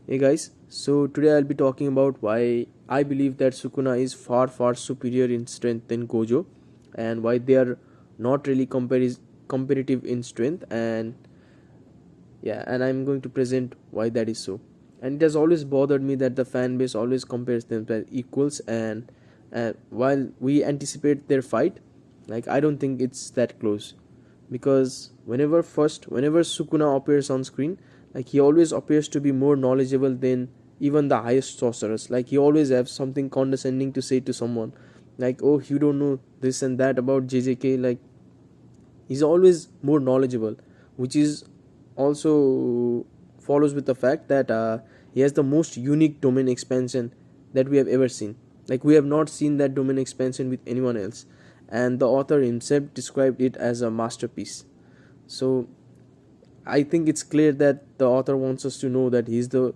Hey guys, so today I'll be talking about why I believe that Sukuna is far superior in strength than Gojo, and why they are not really competitive in strength. And yeah, and I'm going to present why that is so. And it has always bothered me that the fan base always compares them as equals, and while we anticipate their fight, like I don't think it's that close, because whenever Sukuna appears on screen, like he always appears to be more knowledgeable than even the highest sorcerers. Like he always has something condescending to say to someone, like, oh, you don't know this and that about JJK. Like he's always more knowledgeable, which is also follows with the fact that he has the most unique domain expansion that we have ever seen. Like we have not seen that domain expansion with anyone else, and the author himself described it as a masterpiece. So I think it's clear that the author wants us to know that he's the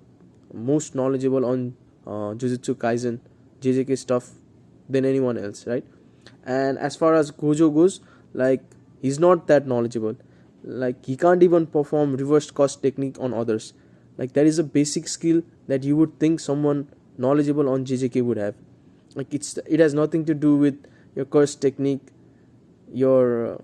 most knowledgeable on Jujutsu Kaisen JJK stuff than anyone else, right? And as far as Gojo goes, like he's not that knowledgeable. Like he can't even perform reverse cost technique on others. Like that is a basic skill that you would think someone knowledgeable on JJK would have. Like it has nothing to do with your curse technique, your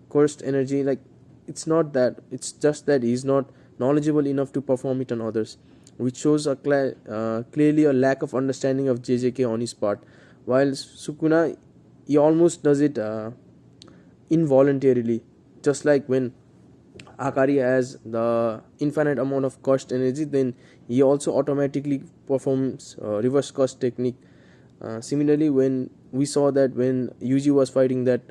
cursed energy. Like it's not that. It's just that he's not knowledgeable enough to perform it on others, which shows clearly a lack of understanding of JJK on his part. While Sukuna, he almost does it involuntarily, just like when Akari has the infinite amount of cursed energy, then he also automatically performs reverse curse technique. Similarly, when we saw that when Yuji was fighting that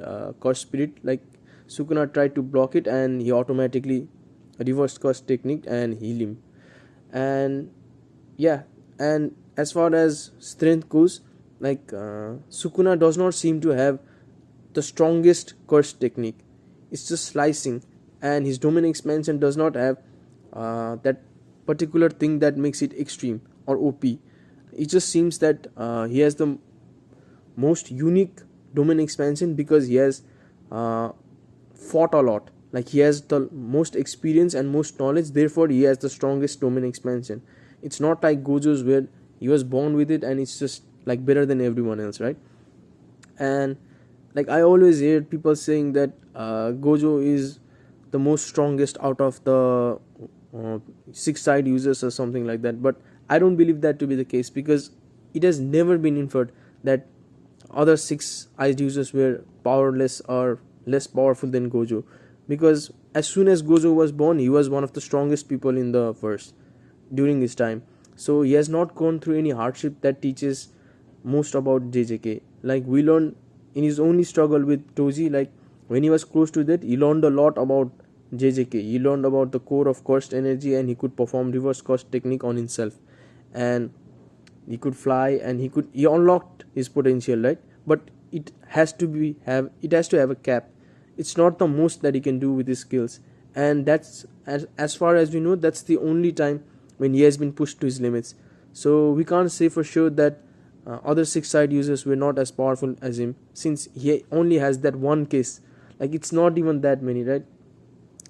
curse spirit, like Sukuna tried to block it and he automatically reverse curse technique and heal him. And yeah, and as far as strength goes, like Sukuna does not seem to have the strongest curse technique. It's just slicing, and his domain expansion does not have that particular thing that makes it extreme or OP. It just seems that he has the most unique domain expansion because he has uh, fought a lot. Like he has the most experience and most knowledge, therefore he has the strongest domain expansion. It's not like Gojo's where he was born with it and it's just like better than everyone else, right? And like I always hear people saying that Gojo is the most strongest out of the six side users or something like that, but I don't believe that to be the case, because it has never been inferred that other six eyed users were powerless or less powerful than Gojo, because as soon as Gojo was born, he was one of the strongest people in the verse during his time. So he has not gone through any hardship that teaches most about JJK. Like we learned in his only struggle with Toji, like when he was close to that, he learned a lot about JJK. He learned about the core of cursed energy, and he could perform reverse curse technique on himself, and he could fly, and he unlocked his potential, right? But it has to have a cap. It's not the most that he can do with his skills, and that's as far as we know, that's the only time when he has been pushed to his limits. So we can't say for sure that other six side users were not as powerful as him, since he only has that one case. Like it's not even that many, right?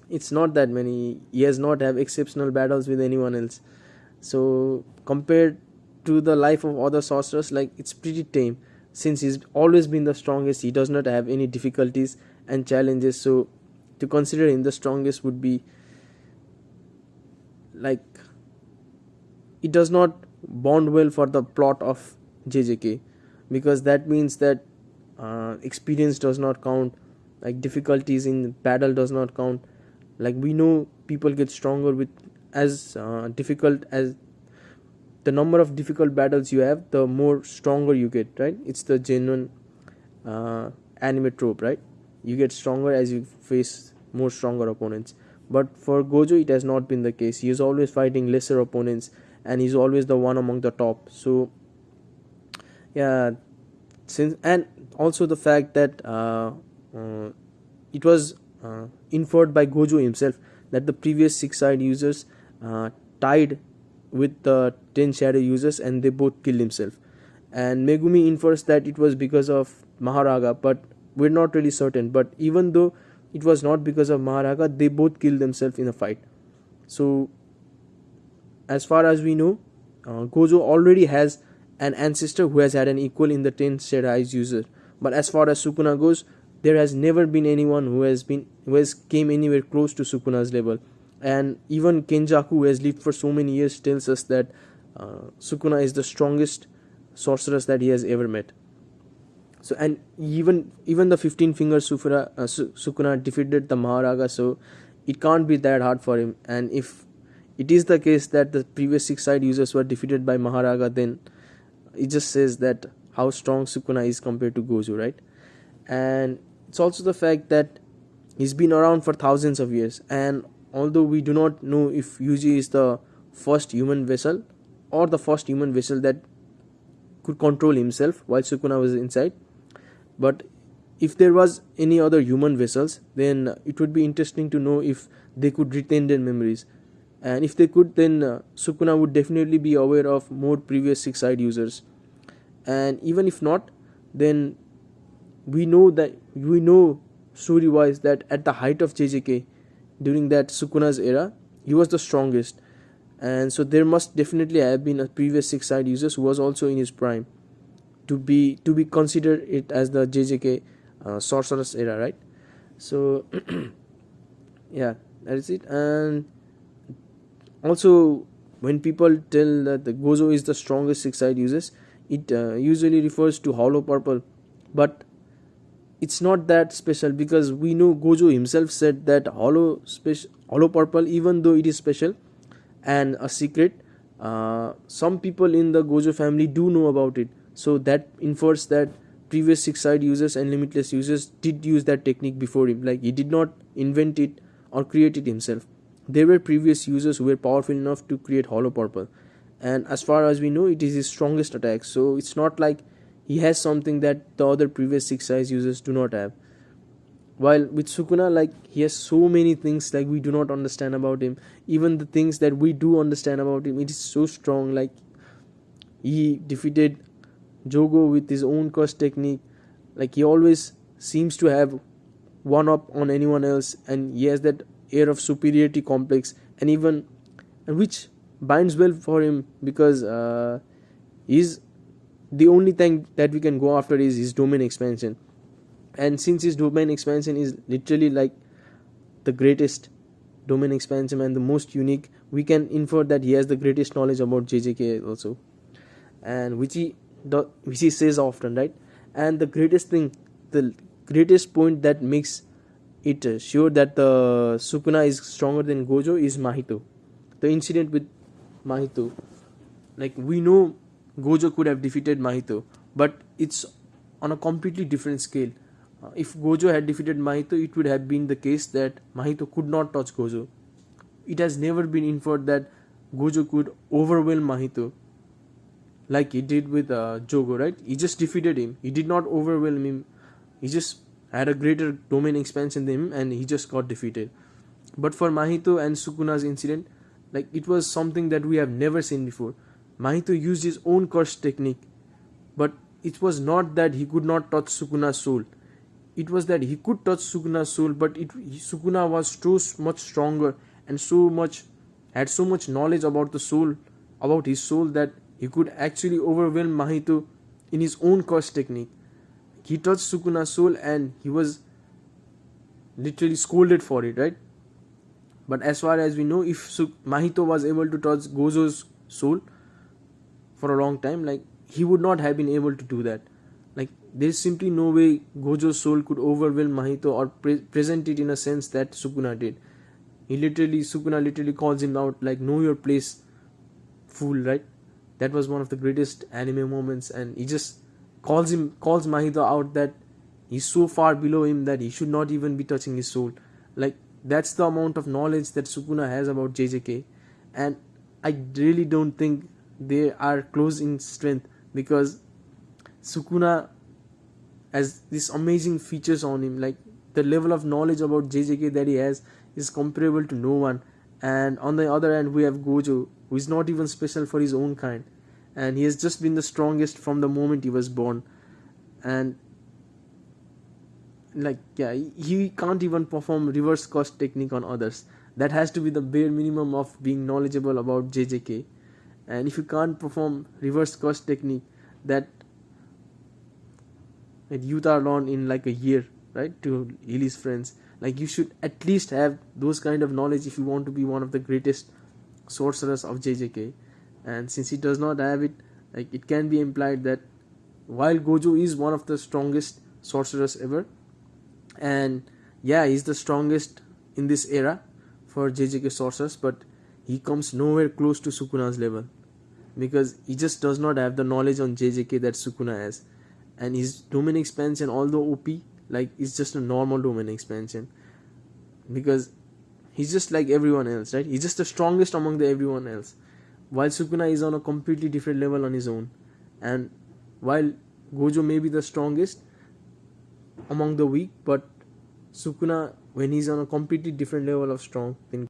It's not that many. He has not have exceptional battles with anyone else. So compared to the life of other sorcerers, like it's pretty tame, since he's always been the strongest. He does not have any difficulties and challenges. So to consider him the strongest would be like, it does not bond well for the plot of JJK, because that means that experience does not count, like difficulties in battle does not count. Like we know people get stronger with as difficult as the number of difficult battles you have, the more stronger you get, right? It's the genuine anime trope, right? You get stronger as you face more stronger opponents. But for Gojo, it has not been the case. He is always fighting lesser opponents, and he's always the one among the top. So yeah, since and also the fact that it was inferred by Gojo himself that the previous six side users tied with the 10 shadow users, and they both killed himself. And Megumi infers that it was because of Maharaga, but we're not really certain. But even though it was not because of Maharaga, they both killed themselves in a fight. So as far as we know, Gojo already has an ancestor who has had an equal in the 10 shade eyes user. But as far as Sukuna goes, there has never been anyone who has came anywhere close to Sukuna's level. And even Kenjaku, who has lived for so many years, tells us that Sukuna is the strongest sorceress that he has ever met. So, and even the 15 finger Sukuna defeated the Maharaga, so it can't be that hard for him. And if it is the case that the previous 6 side users were defeated by Maharaga, then it just says that how strong Sukuna is compared to Gojo, right? And it's also the fact that he's been around for thousands of years, and although we do not know if Yuji is the first human vessel or the first human vessel that could control himself while Sukuna was inside, but if there was any other human vessels, then it would be interesting to know if they could retain their memories. And if they could, then Sukuna would definitely be aware of more previous 6 side users. And even if not, then we know story wise that at the height of JJK, during that Sukuna's era, he was the strongest. And so there must definitely have been a previous 6 side users who was also in his prime to be considered it as the JJK sorceress era, right? So yeah, that is it. And also, when people tell that the Gojo is the strongest 6 side users, it usually refers to Hollow Purple, but it's not that special, because we know Gojo himself said that Hollow Purple, even though it is special and a secret, some people in the Gojo family do know about it. So that infers that previous 6 side users and limitless users did use that technique before him. Like, he did not invent it or create it himself. There were previous users who were powerful enough to create Hollow Purple, and as far as we know, it is his strongest attack. So it's not like he has something that the other previous 6 size users do not have. While with Sukuna, like, he has so many things like we do not understand about him. Even the things that we do understand about him, it is so strong. Like, he defeated Jogo with his own curse technique. Like, he always seems to have one up on anyone else, and he has that air of superiority complex, and which binds well for him, because he's the only thing that we can go after is his domain expansion. And since his domain expansion is literally like the greatest domain expansion and the most unique, we can infer that he has the greatest knowledge about JJK also, and which he says often, right? And the greatest point that makes it sure that the Sukuna is stronger than Gojo is Mahito. The incident with Mahito, like, we know Gojo could have defeated Mahito, but it's on a completely different scale. If Gojo had defeated Mahito, it would have been the case that Mahito could not touch Gojo. It has never been inferred that Gojo could overwhelm Mahito like he did with Jogo, right? He just defeated him. He did not overwhelm him. He just had a greater domain expansion than him, and he just got defeated. But for Mahito and Sukuna's incident, like, it was something that we have never seen before. Mahito used his own curse technique, but it was not that he could not touch Sukuna's soul. It was that he could touch Sukuna's soul, but Sukuna was so much stronger and had so much knowledge about his soul, that he could actually overwhelm Mahito in his own curse technique. He touched Sukuna's soul and he was literally scolded for it, right? But as far as we know, if Mahito was able to touch Gojo's soul for a long time, like, he would not have been able to do that. Like, there is simply no way Gojo's soul could overwhelm Mahito or present it in a sense that Sukuna did. Sukuna literally calls him out, like, know your place, fool, right? That was one of the greatest anime moments, and he just calls Mahito out that he's so far below him that he should not even be touching his soul. Like, that's the amount of knowledge that Sukuna has about JJK, and I really don't think they are close in strength, because Sukuna has these amazing features on him. Like, the level of knowledge about JJK that he has is comparable to no one. And on the other hand, we have Gojo, who is not even special for his own kind, and he has just been the strongest from the moment he was born. And like, yeah, he can't even perform reverse curse technique on others. that has to be the bare minimum of being knowledgeable about JJK. And if you can't perform reverse curse technique that Yuta learned in like a year, right, to heal his friends, like you should at least have those kind of knowledge if you want to be one of the greatest sorcerers of JJK. And since he does not have it, like it can be implied that while Gojo is one of the strongest sorcerers ever, and yeah, he's the strongest in this era for JJK sorcerers, but he comes nowhere close to Sukuna's level because he just does not have the knowledge on JJK that Sukuna has. And his domain expansion, although OP, like it's just a normal domain expansion because he's just like everyone else, right? He's just the strongest among the everyone else, while Sukuna is on a completely different level on his own. And while Gojo may be the strongest among the weak, but Sukuna, when he's on a completely different level of strong, then